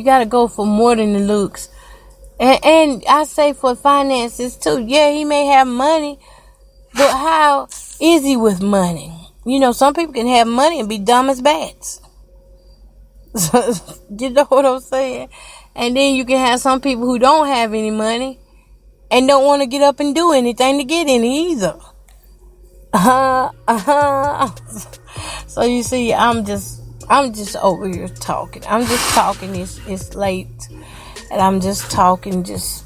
You gotta go for more than the looks. And I say for finances too. Yeah, he may have money, but how is he with money? Some people can have money and be dumb as bats. You know what I'm saying? And then you can have some people who don't have any money and don't want to get up and do anything to get any either. So you see, I'm just over here talking. I'm just talking. It's late, and I'm just talking, just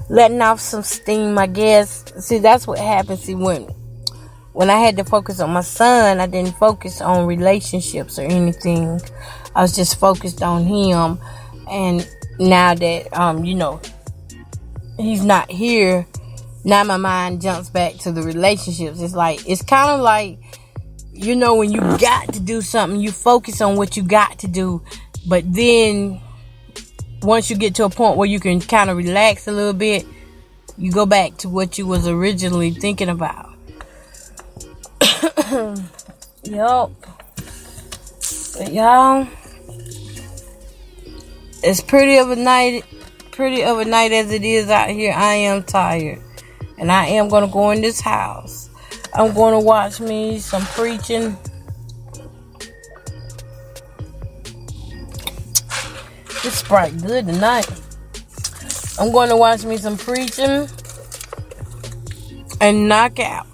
letting off some steam, I guess. See, that's what happens. See, when I had to focus on my son, I didn't focus on relationships or anything. I was just focused on him. And now that he's not here, now my mind jumps back to the relationships. It's kind of like, when you got to do something, you focus on what you got to do. But then once you get to a point where you can kind of relax a little bit, you go back to what you was originally thinking about. Yup. But y'all, as pretty of a night as it is out here, I am tired. And I am going to go in this house. I'm going to watch me some preaching. This Sprite good tonight. I'm going to watch me some preaching and knock out.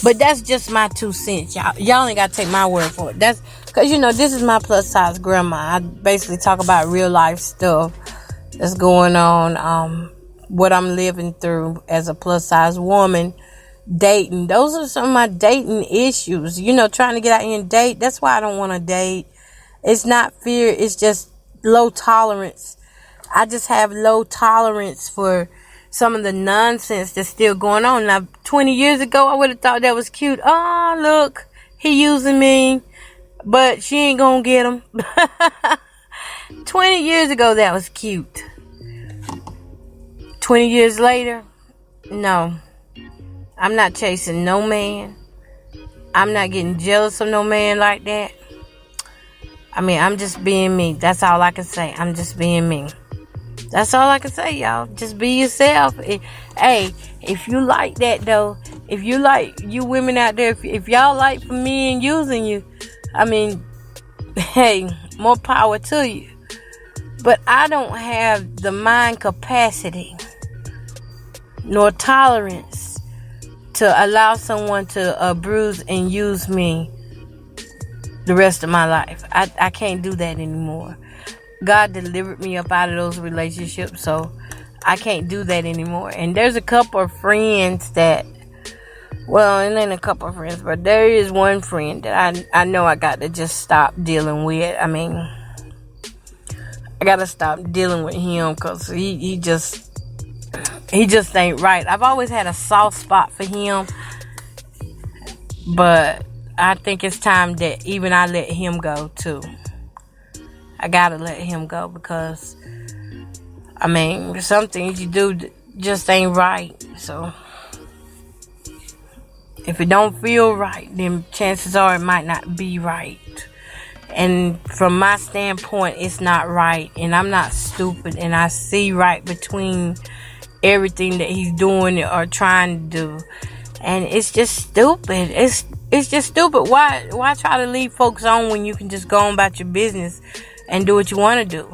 But that's just my 2 cents, y'all. Y'all ain't got to take my word for it. That's because, this is my plus size grandma. I basically talk about real life stuff that's going on, what I'm living through as a plus size woman, dating. Those are some of my dating issues. Trying to get out here and date. That's why I don't want to date. It's not fear. It's just low tolerance. I just have low tolerance for some of the nonsense that's still going on. Now, 20 years ago, I would have thought that was cute. Oh, look, he using me, but she ain't gonna get him. 20 years ago, that was cute. 20 years later, no. I'm not chasing no man. I'm not getting jealous of no man like that. I'm just being me. That's all I can say. I'm just being me. That's all I can say, y'all. Just be yourself. Hey, if you like that, though, if you like, you women out there, if y'all like for me and using you, hey, more power to you. But I don't have the mind capacity nor tolerance to allow someone to abuse and use me the rest of my life. I can't do that anymore. God delivered me up out of those relationships, so I can't do that anymore. And there's a couple of friends that, well, it ain't a couple of friends, but there is one friend that I know I got to just stop dealing with. I got to stop dealing with him because he just ain't right. I've always had a soft spot for him, but I think it's time that even I let him go too. I gotta let him go because, some things you do just ain't right. So, if it don't feel right, then chances are it might not be right. And from my standpoint, it's not right. And I'm not stupid. And I see right between everything that he's doing or trying to do. And it's just stupid. It's just stupid. Why try to leave folks on when you can just go on about your business and do what you want to do?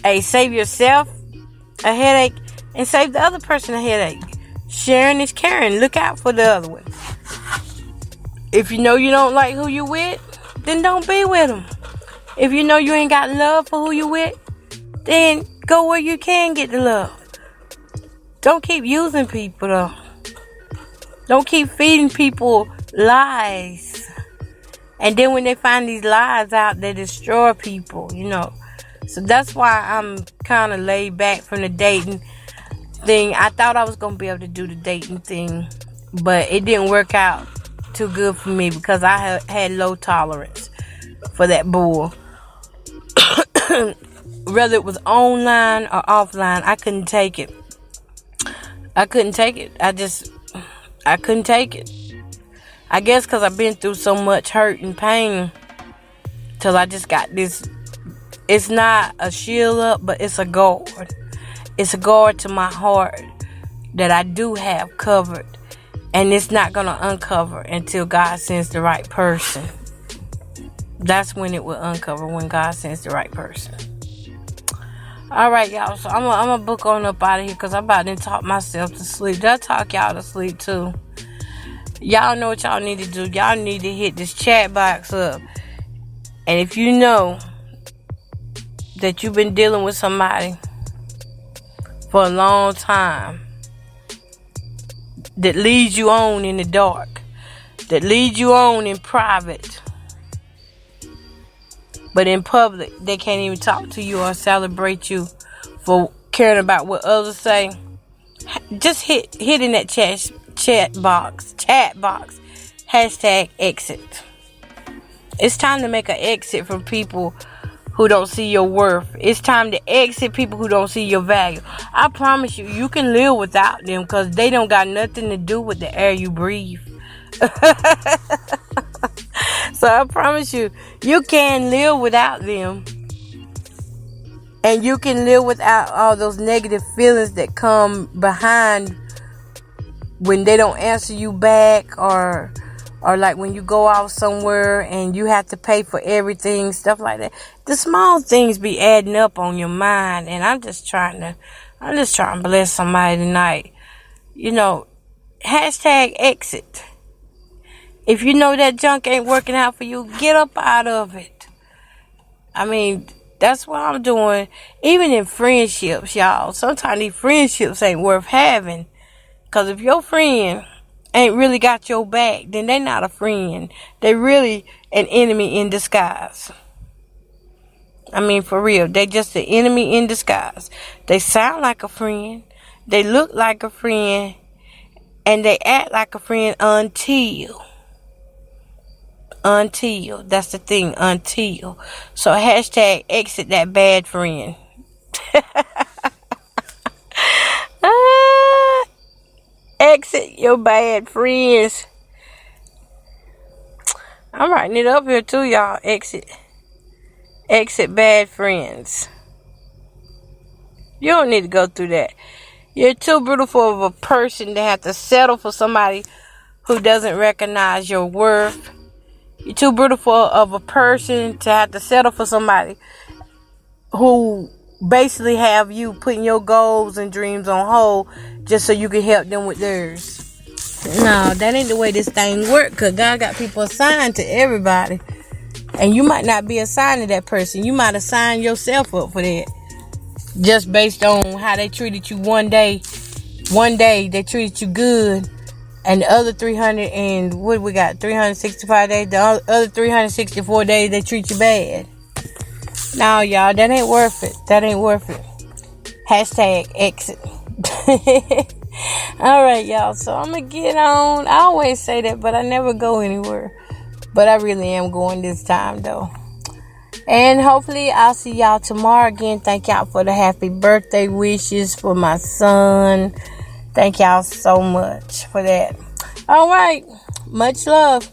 Hey, save yourself a headache and save the other person a headache. Sharing is caring. Look out for the other one. If you know you don't like who you with, then don't be with them. If you know you ain't got love for who you with, then go where you can get the love. Don't keep using people though. Don't keep feeding people lies. And then when they find these lies out, they destroy people, So that's why I'm kind of laid back from the dating thing. I thought I was going to be able to do the dating thing, but it didn't work out too good for me because I had low tolerance for that bull. Whether it was online or offline, I couldn't take it. I couldn't take it. I couldn't take it. I guess because I've been through so much hurt and pain till I just got this It's not a shield up, but it's a guard. It's a guard to my heart that I do have covered. And it's not going to uncover until God sends the right person. That's when it will uncover, when God sends the right person. Alright, y'all. So I'm going to book on up out of here because I'm about to talk myself to sleep. Did I talk y'all to sleep too? Y'all know what y'all need to do. Y'all need to hit this chat box up. And if you know that you've been dealing with somebody for a long time that leads you on in the dark, that leads you on in private, but in public they can't even talk to you or celebrate you for caring about what others say, just hit in that chat box #exit. It's time to make an exit from people who don't see your worth. It's time to exit people who don't see your value. I promise you, you can live without them because they don't got nothing to do with the air you breathe. So I promise you, you can live without them. And you can live without all those negative feelings that come behind when they don't answer you back, or like when you go out somewhere and you have to pay for everything, stuff like that. The small things be adding up on your mind, and I'm just trying to bless somebody tonight. You know, #exit. If you know that junk ain't working out for you, get up out of it. I mean, that's what I'm doing. Even in friendships, y'all. Sometimes these friendships ain't worth having. Because if your friend ain't really got your back, then they not a friend. They really an enemy in disguise. I mean, for real. They just an enemy in disguise. They sound like a friend. They look like a friend. And they act like a friend until. That's the thing. Until. So #exit that bad friend. Exit your bad friends. I'm writing it up here too, y'all. Exit bad friends. You don't need to go through that. You're too beautiful of a person to have to settle for somebody who doesn't recognize your worth. You're too beautiful of a person to have to settle for somebody who basically have you putting your goals and dreams on hold just so you can help them with theirs. No, that ain't the way this thing work, because God got people assigned to everybody. And you might not be assigned to that person. You might assign yourself up for that. Just based on how they treated you one day. One day they treated you good. And the other 365 days, the other 364 days they treat you bad. No, y'all, that ain't worth it. #exit. Alright, y'all, so I'm gonna get on. I always say that, but I never go anywhere. But I really am going this time, though. And hopefully I'll see y'all tomorrow. Again, thank y'all for the happy birthday wishes for my son. Thank y'all so much for that. Alright, much love.